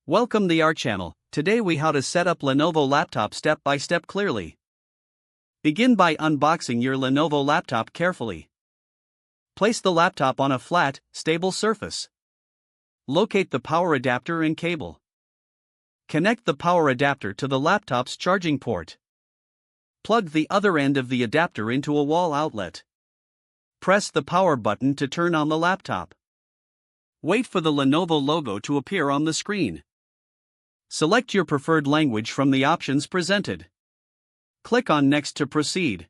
Welcome to our channel. Today we how to set up Lenovo laptop step by step clearly. Begin by unboxing your Lenovo laptop carefully. Place the laptop on a flat, stable surface. Locate the power adapter and cable. Connect the power adapter to the laptop's charging port. Plug the other end of the adapter into a wall outlet. Press the power button to turn on the laptop. Wait for the Lenovo logo to appear on the screen. Select your preferred language from the options presented. Click on Next to proceed.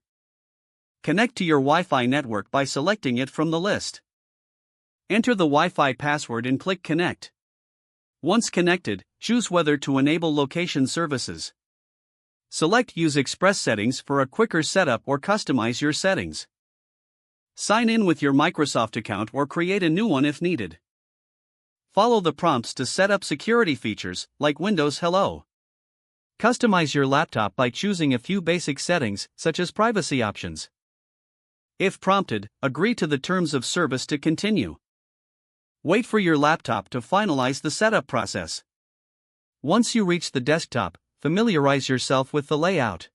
Connect to your Wi-Fi network by selecting it from the list. Enter the Wi-Fi password and click Connect. Once connected, choose whether to enable location services. Select Use Express settings for a quicker setup or customize your settings. Sign in with your Microsoft account or create a new one if needed. Follow the prompts to set up security features, like Windows Hello. Customize your laptop by choosing a few basic settings, such as privacy options. If prompted, agree to the terms of service to continue. Wait for your laptop to finalize the setup process. Once you reach the desktop, familiarize yourself with the layout.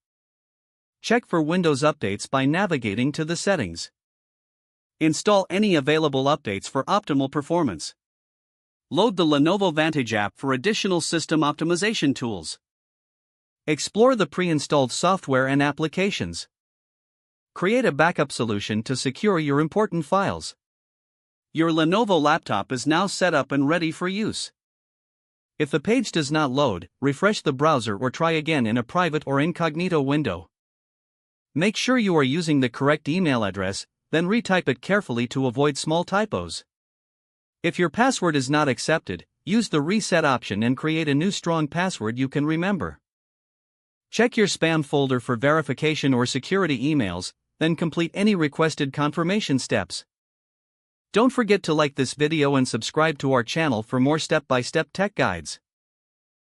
Check for Windows updates by navigating to the settings. Install any available updates for optimal performance. Load the Lenovo Vantage app for additional system optimization tools. Explore the pre-installed software and applications. Create a backup solution to secure your important files. Your Lenovo laptop is now set up and ready for use. If the page does not load, refresh the browser or try again in a private or incognito window. Make sure you are using the correct email address, then retype it carefully to avoid small typos. If your password is not accepted, use the reset option and create a new strong password you can remember. Check your spam folder for verification or security emails, then complete any requested confirmation steps. Don't forget to like this video and subscribe to our channel for more step-by-step tech guides.